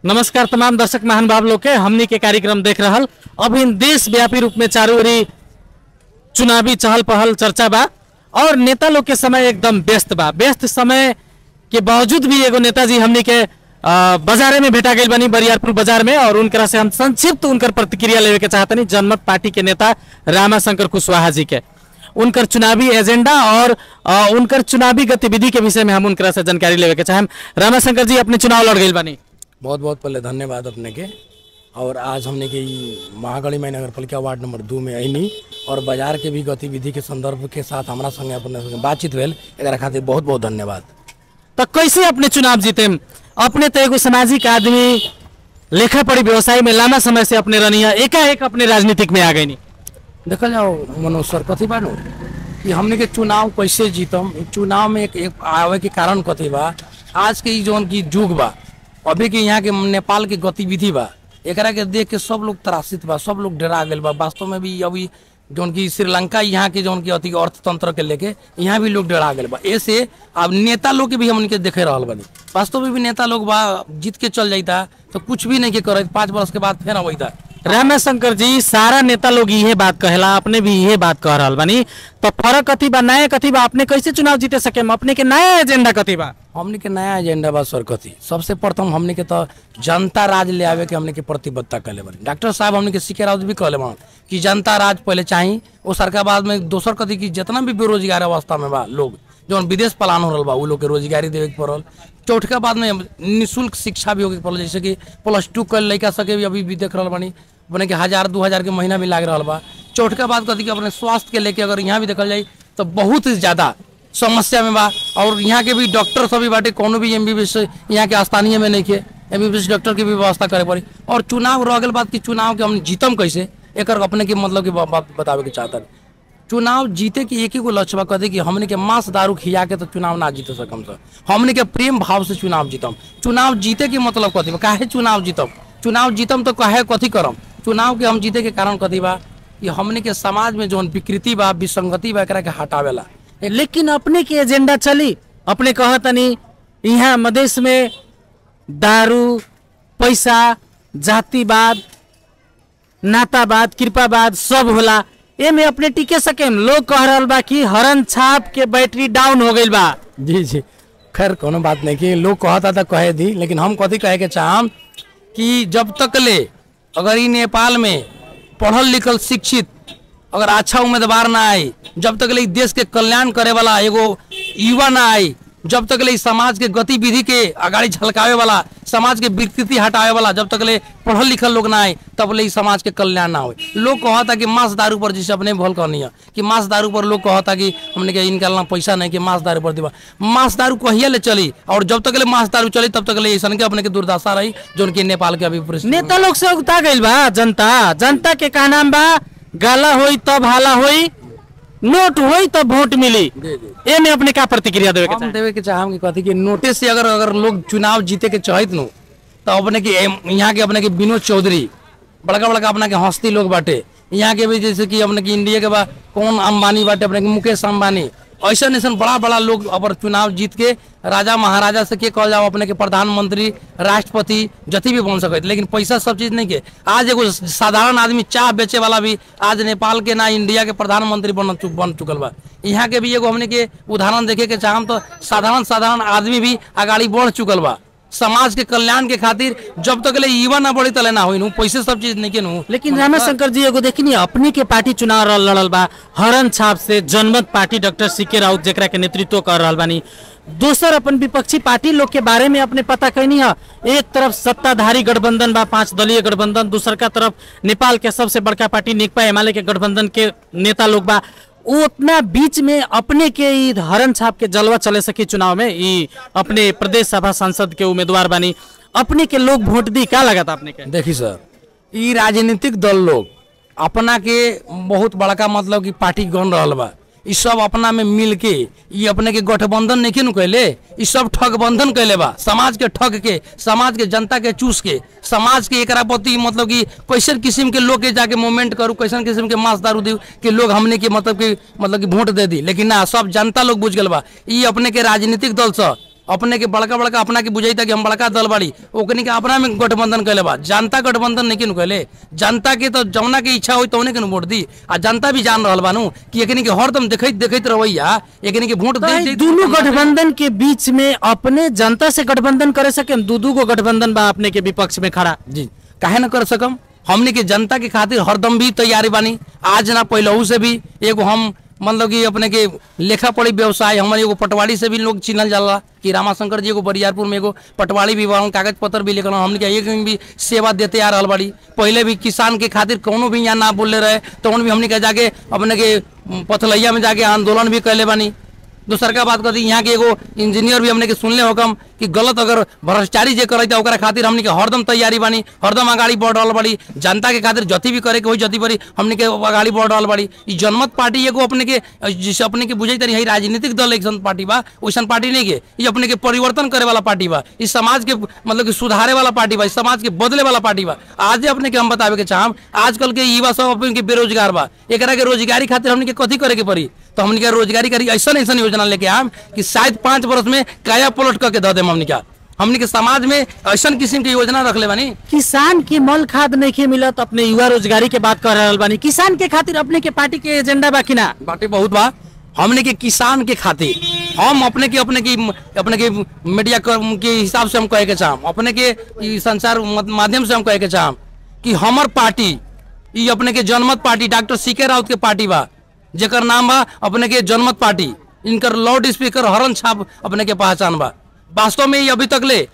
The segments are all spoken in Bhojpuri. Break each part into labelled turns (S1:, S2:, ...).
S1: नमस्कार तमाम दर्शक महानुभाव लोग के हमनी के कार्यक्रम देख रहल। अब इन देश व्यापी रूप में चारों ओरी चुनावी चहल पहल चर्चा बा और नेता लोग के समय एकदम व्यस्त बा। व्यस्त समय के बावजूद भी एगो नेताजी हमनी के बाजारे में भेटा गई बनी बरियारपुर बाजार में और उनकरा से हम संक्षिप्त उनकर प्रतिक्रिया लेवे के चाहतनी। जनमत पार्टी के नेता रामाशंकर कुशवाहा जी के उनकर चुनावी एजेंडा और उनकर चुनावी गतिविधि के विषय में हम उनकरा से जानकारी लेवे के चाहेम। रामाशंकर जी अपने चुनाव लड़ गई बनी,
S2: बहुत बहुत पहले धन्यवाद अपने के। और आज हमने के महागढ़ी में नगर पालिका वार्ड नंबर 2 में आईनी और बाजार के भी गतिविधि के संदर्भ के साथ हमारा संगे अपने संगे बातचीत भेल, एकरा खातिर बहुत बहुत धन्यवाद।
S1: तो कैसे अपने चुनाव जीते? अपने तो एगो सामाजिक आदमी, लेखा पढ़ी व्यवसाय में लंबा समय से अपने रनिया, एकाएक अपने राजनीतिक में आ गई।
S2: देखल जाओ मनोज सर कथी बा नो कि हमने के चुनाव कैसे जीतम, चुनाव में एक आवे के कारण कथी बा, आज के जोन की जुग बा, अभी के यहाँ के नेपाल के गतिविधि बा, एकरा के देख के सब लोग त्रासित बा, सब लोग डरा गए बा। वास्तव में भी अभी जोन की श्रीलंका यहाँ के जोन की अति अर्थतंत्र के लेके यहाँ भी लोग डरा गए बा। ऐसे अब नेता लोग के भी हमन के देखे रहल बानी। वास्तव में भी नेता लोग बा जीत के चल जाता तो कुछ भी नहीं के करे, 5 वर्ष के बाद फिर अवैता।
S1: रामाशंकर जी सारा नेता लोग यही बात कहेला, अपने भी यही बात कह रहा बानी, तो फर्क कथी बा, नया कथी बा? अपने कैसे चुनाव जीते सके? अपने के नया एजेंडा कथी बा?
S2: हमने के नया एजेंडा बा सर कथी, सबसे प्रथम हमने के तो जनता राज ले आवे के हमने के प्रतिबद्धता कहले बानी। डॉक्टर साहब हमने के सीके राउत भी कहले बा कि जनता राज पहले चाहिए, वो सरकार बाद में दोसर कथी की जितना भी बेरोजगार अवस्था में बा लोग जो विदेश पलायन हो रहा बा, वो लोग के रोजगारी देवे के पड़ल। चौथका बाद में निःशुल्क शिक्षा भी होके पड़ल, जैसे कि +2 के लड़का सके भी अभी भी देख रहा बानी अपने के 1000-2000 के महीना भी लाग रहा बा। चौथका बाद कथी कि अपने स्वास्थ्य के लेके अगर यहाँ भी देखल जाए तो बहुत ज्यादा समस्या में बा। और यहाँ के भी डॉक्टर सभी बाटे, कोनो भी MBBS यहाँ के स्थानीय में नहीं के, MBBS डॉक्टर की भी व्यवस्था करे पड़ी। और चुनाव रह गल बात कि चुनाव के हम जीतम कैसे, एक अपने के मतलब की बात बतावे के चाहता। चुनाव जीते के एक ही को लक्ष्य बा, कथी कि हमने के मांस दारू खिया के तो चुनाव ना जीत सकम सर, हमने के प्रेम भाव से चुनाव जीतम। चुनाव जीते के मतलब कथी बा, काहे चुनाव जीतम? चुनाव जीतम तो काहे कथी करम? चुनाव के हम जीते के कारण कथी बा कि हमने के समाज में जो विकृति बा, विसंगति बा, एकरा के हटावेला।
S1: लेकिन अपने के एजेंडा चली, अपने कहतनी यहाँ मधेश में दारू, पैसा, जातिवाद, नातावाद, कृपावाद सब होला, ए में अपने टिके सके? लोग कह रहा बा कि हरन छाप के बैटरी डाउन हो गई बा।
S2: जी जी, खैर कोनो बात नहीं कि लोग कहता था कहे दी, लेकिन हम कथी कहे के चाहम कि जब तक ले अगर ई नेपाल में पढ़ल लिखल शिक्षित अगर अच्छा उम्मीदवार ना आई, जब तक ले देश के कल्याण करे वाला एगो युवा ना आई, जब तक ले समाज के गतिविधि के आगाड़ी झलकावे वाला, समाज के विकृति हटावे वाला जब तक ले पढ़ल लिखल लोग ना आए, तब ले समाज के कल्याण ना हो। लोग कहता कि मांस दारू पर, जैसे अपने भूल कहनी है कि मांस दारू पर लोग कहता कि हमने के इनका पैसा नहीं कि मांस दारू पर दिवा। मांस दारू कहिया ले चली और जब तक ले मांस दारू चली तब तक ले ऐसा के अपने के दुर्दशा रही जो कि नेपाल के अभी
S1: नेता लोग से उगता गई बा। जनता के का नाम बा, गाला होई तब हाला होई, नोट होई तो वोट मिली। ए में अपने क्या प्रतिक्रिया देवे
S2: के चाहम कि कथी कि नोटिस से अगर लोग चुनाव जीते के चाहत नु तो अपने के यहाँ के अपने के विनोद चौधरी बड़का बड़का अपने के हस्ती लोग बाटे, यहाँ के भी जैसे कि अपने के इंडिया के बा कौन अंबानी बाटे, अपने के मुकेश अंबानी, ऐसा ऐसा बड़ा बड़ा लोग अगर चुनाव जीत के राजा महाराजा से के कहल जाओ अपने के प्रधानमंत्री, राष्ट्रपति जति भी बन सकते, लेकिन पैसा सब चीज नहीं के। आज एगो साधारण आदमी चाय बेचे वाला भी आज नेपाल के ना इंडिया के प्रधानमंत्री बन चुकल बा। यहाँ के भी एगो हमने के उदाहरण देखे के चाहम तो साधारण आदमी भी आगाड़ी बढ़ चुकल बा समाज के कल्याण के खातिर। जब तक ले युवा ना बढ़ी तले ना हो, पैसे सब चीज नहीं के नु।
S1: लेकिन रामाशंकर जी एगो देखनी अपनी के पार्टी चुनाव लड़ल बा हरन छाप से, जनमत पार्टी डॉक्टर सीके राउत जेकरा के नेतृत्व कर रहा बानी। दोसर अपन विपक्षी पार्टी लोग के बारे में अपने पता कहनी है, एक तरफ सत्ताधारी गठबंधन बा 5 दलीय गठबंधन, दूसर का तरफ नेपाल के सबसे बड़का पार्टी नेकपा एमाले के गठबंधन के नेता लोग बा। उतना बीच में अपने के हरन छाप के जलवा चले सके चुनाव में, ई अपने प्रदेश सभा सांसद के उम्मीदवार बानी, अपने के लोग वोट दी, क्या लगा था अपने के?
S2: देखिए सर, ई राजनीतिक दल लोग अपना के बहुत बड़का मतलब कि पार्टी गण रहा बा, ई सब अपना में मिल के ये अपने के गठबंधन नहीं नु कहले, ई सब ठगबंधन कहले बा, समाज के ठग के, समाज के जनता के चूस के, समाज के एकरा प्रति मतलब कि कैसन किस्म के लोग के जाके मूवमेंट करू, कैसन किस्म के मांस दारू दी कि लोग हमने के मतलब कि वोट दे दी। लेकिन ना, सब जनता लोग बुझ गल बा, ई अपने के राजनीतिक दल से अपने के बड़का बड़का अपना के बुझाई था कि हम बड़का दल बाड़ी ओकनी के अपना में गठबंधन कैले बा। जनता गठबंधन नहीं किन कैले, जनता के तो जौना के इच्छा हो तौने के वोट दी। आ जनता भी जान रहल बानू कि एकनी के हरदम देखत रवैया एकनी के वोट दे।
S1: दोनों गठबंधन के बीच में अपने जनता से गठबंधन करे सके, दू गो गठबंधन बा अपने के विपक्ष में खड़ा
S2: जी काहे न कर सकम। हमने के जनता के खातिर हरदम भी तैयारी बानी, आज ना पहलू से भी। एगो हम मतलब कि अपने के लेखा पढ़ी व्यवसाय हमारे एगो पटवारी से भी लोग चिन्हल जाला कि रामाशंकर जी एगो बरियारपुर में एगो पटवारी भी बा, कागज पत्र भी लेकर हमने के एक भी सेवा देते आ रहा बाड़ी। पहले भी किसान के खातिर कोनो भी यहाँ ना बोले रहे तो भी हमने के जाके अपने के पथलैया में जाके आंदोलन भी कैले बानी। दूसर का बात करती यहाँ के एगो इंजीनियर भी हमने के सुनले होकम कि गलत अगर भ्रष्टाचारी जे करे ओकरा खातिर हमने के हरदम तैयारी बानी, हरदम आगाड़ी बढ़ रहा बाड़ी। जनता के खातिर जति भी करे के वही जति बड़ी हमने के आगाड़ी बढ़ रहा बाड़ी। ई जनमत पार्टी एगो अपने के जिसे अपने के बुझे तरी राजनीतिक दल एक पार्टी बा, वैसन पार्टी नहीं के। ये अपने के परिवर्तन करे वाला पार्टी बा, इस समाज के मतलब कि सुधारे वाला पार्टी बा, इस समाज के बदले वाला पार्टी बा। आज अपने के हम बतावे के चाहम आजकल के युवा सब अपने के बेरोजगार बा, एकरा के रोजगारी खातिर हमने के कथी करे के पड़ी। तो हमने के रोजगारी करी ऐसा योजना लेके आम कि शायद 5 वर्ष में काया पलट करके दे देम। हमने के समाज में ऐसा किस्म की योजना रख ले बानी।
S1: किसान की मल खाद नहीं के मिलत, अपने युवा रोजगारी के बात कर रहा बानी। किसान के खातिर अपने के पार्टी के एजेंडा बा कि ना?
S2: बाटे बहुत बा। हमने के किसान के खातिर हम अपने के मीडिया के हिसाब से हम कहे के चाहम, अपने के संचार माध्यम से हम कहे के चाहम कि हमार पार्टी ये अपने के जनमत पार्टी डॉक्टर सीके राउत के पार्टी बा, जेकर नाम बा अपने के जनमत पार्टी। इनकर लाउड स्पीकर हरन छाप अपने के पहचान बा। वास्तव में ये अभी तक ले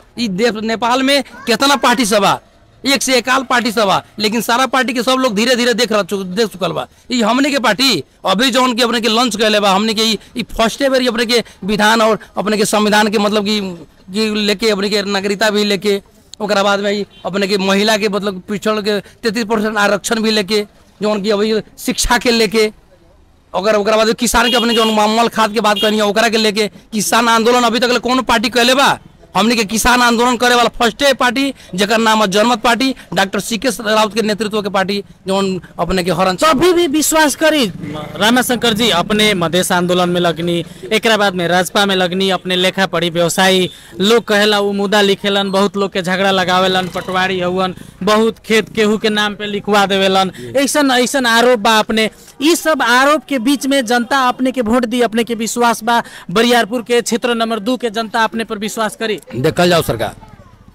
S2: नेपाल में कितना पार्टी सभा, 1 से 1 पार्टी सभा, लेकिन सारा पार्टी के सब लोग धीरे धीरे देख चुकल बा। ये हमने के पार्टी अभी जो उनके अपने के लॉन्च कैले बा, हमने के फर्स्टे बेर अपने के विधान और अपने के संविधान के मतलब कि लेके अपने के नागरिकता भी लेके, ओकरा बाद में अपने के महिला के मतलब पिछड़ के 33% आरक्षण भी लेके, जो उनकी अभी शिक्षा के लेके, अगर ओकरा बाद किसान के अपने जो मल खाद के बात करनी है ओकरा के लेके किसान आंदोलन अभी तक कौन पार्टी कैले बा। हमने के किसान आंदोलन करे वाला फर्स्टे पार्टी जेकर नाम है जनमत पार्टी, डॉक्टर सीके राउत के नेतृत्व के पार्टी, जो अपने के हरन।
S1: तो अभी भी विश्वास करी रामाशंकर जी अपने मधेश आंदोलन में लगनी, एक बाद में राजपा में लगनी, अपने लेखा पढ़ी व्यवसायी लोग कहेला वो मुद्दा लिखेलन, बहुत लोग के झगड़ा लगावेलन, पटवारी हवन, बहुत खेत केहू के नाम पे लिखवा देवेलन, ऐसा आरोप बा। अपने इस सब आरोप के बीच में जनता अपने के वोट दी, अपने के विश्वास बा बरियारपुर के क्षेत्र नंबर 2 के जनता अपने पर विश्वास करी।
S2: देखल जाओ सरकार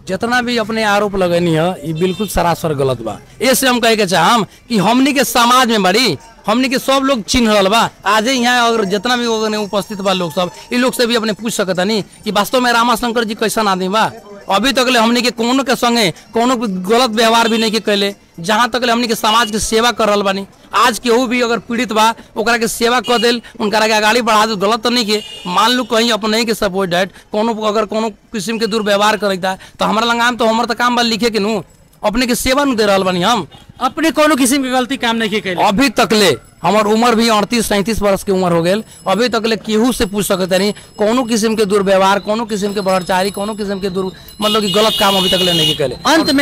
S2: जितना भी अपने आरोप लगनी है ये बिल्कुल सरासर गलत बा। ऐसे हम कहे के चाहम कि हमनी के समाज में बड़ी हमनी के सब लोग चिन्ह रहा बा। आज यहाँ अगर जितना भी उपस्थित बा लोग सब, ये लोग से भी अपने पूछ सकता नहीं कि वास्तव में रामाशंकर जी कैसा आदमी बा। अभी तक ले हमनी के कोनो के संगे कोनो गलत व्यवहार भी नहीं के कैले, जहाँ तक ले हमनी के समाज के सेवा कर रहा बानी। आज केहू भी अगर पीड़ित बा ओकरा के सेवा कर देल, उनकरा के आगाड़ी बढ़ा दे, गलत तो नहीं के। मान लो कहीं अपने के सपोर्ट डेट कोनो अगर कोनो किस्म के दुर्व्यवहार करता तो हमारा लंगाम तो हमारा काम बा लिखे के नू अपने के सेवा न दे रहा बानी। हम
S1: अपने कोनो किस्म के गलती काम नहीं के
S2: अभी तक ले हमार उम्र भी 38-37 वर्ष की उम्र हो गई, अभी तक ले केहू से पूछ सकते नहीं कोनो किस्म के दुर्व्यवहार, कोनो किस्म के भ्रष्टाचारी, कोनो किस्म के मतलब कि गलत काम अभी तक ले नहीं कैले।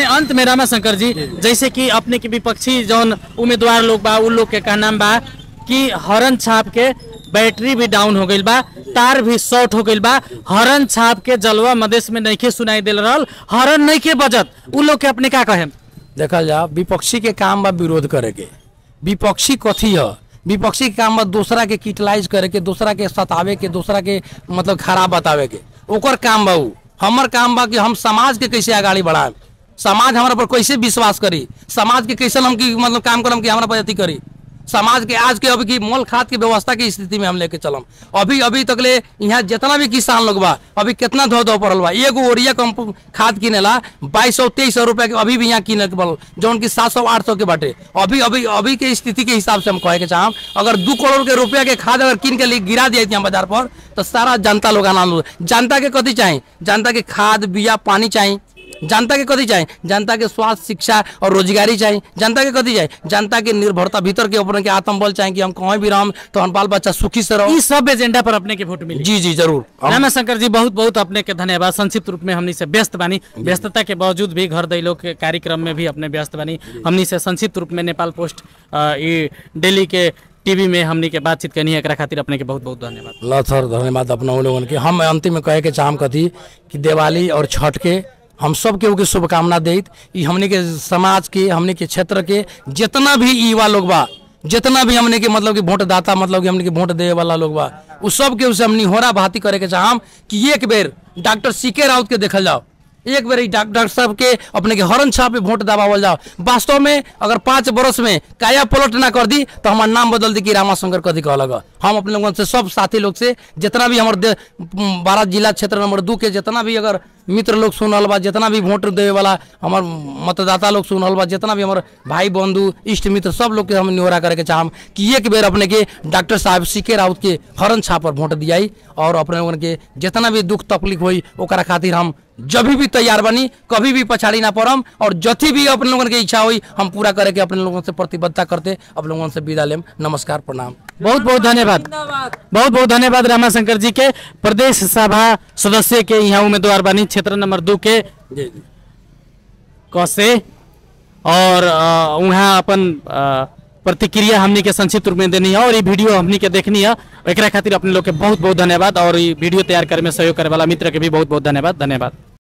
S1: अंत में रामाशंकर जी जैसे कि अपने के विपक्षी जौन उम्मीदवार लोग बा उन लोग के कहना बा कि हरन छाप के बैटरी भी डाउन हो गई बा, तार भी शॉर्ट हो गई बा, हरन छाप के जलवा मधेश में नहीं के सुनाई दे रहा, हरन नहीं के बजत, उ लोग के अपने का कहे?
S2: देखा जा विपक्षी के काम बा विरोध करे के। विपक्षी कथी है? विपक्षी के काम बा दूसरा के क्रिटिसाइज करे के, दूसरा के सतावे के, दूसरा के मतलब खराब बतावे के, ओकर काम बा। हमर काम बा कि हम समाज के कैसे आगाड़ी बढ़ाए, समाज हमारा पर कैसे विश्वास करी, समाज के कैसे हम की मतलब काम करम कि हमारा पर अति करी, समाज के आज के अभी की मल खाद की व्यवस्था की स्थिति में हम लेके चलम। अभी तक ले यहाँ जितना भी किसान लोग बा अभी कितना धो पड़ल बा। एगो ओरिया खाद किनेला 2200-2300 रुपया के अभी भी यहाँ किने के पड़ल, जो उनकी 700-800 के बाटे। अभी के स्थिति के हिसाब से हम कहे के चाहम अगर 2 करोड़ के रुपया के खाद अगर किन के गिरा दिया यहाँ बाजार पर तो सारा जनता लोग आनंद। जनता के कथी चाहिए? जनता के खाद बिया पानी चाहिए। जनता के कथी चाहिए? जनता के स्वास्थ्य शिक्षा और रोजगारी चाहिए। जनता के कथी चाहिए? जनता के निर्भरता भीतर के ऊपर के आत्मबल चाहिए कि हम कहीं भी रहम तो हम बाल बच्चा सुखी से रहो।
S1: इस सब एजेंडा पर अपने के वोट मिली।
S2: जी जरूर।
S1: रामाशंकर जी बहुत बहुत अपने के धन्यवाद। संक्षिप्त रूप में हमनी से व्यस्त बानी, व्यस्तता के बावजूद भी घर दैलो के कार्यक्रम में भी अपने व्यस्त बानी। हमनी से संक्षिप्त रूप में नेपाल पोस्ट डेली के टीवी में हमनी के बातचीत करनी है, एकरा खातिर अपने के बहुत बहुत धन्यवाद।
S2: ल सर धन्यवाद अपना उन लोगन के। हम अंतिम में कहे के चाहम कथी कि दिवाली और छठ के हम सब के शुभकामना देत। ई हमने के समाज के, हमने के क्षेत्र के जितना भी युवा लोग बा, जितना भी हमने के मतलब कि वोट दाता, मतलब कि हमने के वोट दे वाला लोग बा, उस सब के उसे हमने होरा भाती करे के चाहम कि एक बेर डॉक्टर सीके राउत के देखल जाओ, एक बेर डॉक्टर साहब के अपने के हरन छाप पे वोट दबावल जाओ। वास्तव में अगर 5 वर्ष में काया पलट ना कर दी तो हमारा नाम बदल दी कि रामाशंकर कथी कहलग। हम अपने लोगों से सब साथी लोग से जितना भी हमारे 12 जिला क्षेत्र नंबर 2 के जितना भी अगर मित्र लोग सुनल बा, जितना भी वोट देवे वाला हमार मतदाता लोग सुनल बा, जितना भी हमारे भाई बंधु इष्ट मित्र सब लोग के हम निहोरा करे के चाहम कि एक बेर अपने के डॉक्टर साहब सीके राउत के हरन छाप पर वोट दियाई और अपने लोगन के जितना भी दुख तकलीफ हुई ओकरा खातिर हम जब भी तैयार बनी, कभी भी पछाड़ी ना पड़म और जथी भी अपने लोगन के इच्छा हुई हम पूरा करे के अपने लोगों से प्रतिबद्धता करते अपने लोगों से विदा लेम। नमस्कार, प्रणाम,
S1: बहुत बहुत धन्यवाद। बहुत बहुत धन्यवाद रामाशंकर जी के, प्रदेश सभा सदस्य के यहाँ उम्मीदवार बनी क्षेत्र नंबर 2 के कसे और वहाँ अपन प्रतिक्रिया हमनी के संक्षिप्त रूप में देनी है और ये वीडियो हमनी के देखनी है, एकरा खातिर अपने लोग के बहुत बहुत धन्यवाद और ये वीडियो तैयार करे में सहयोग करे वाला मित्र के भी बहुत बहुत धन्यवाद।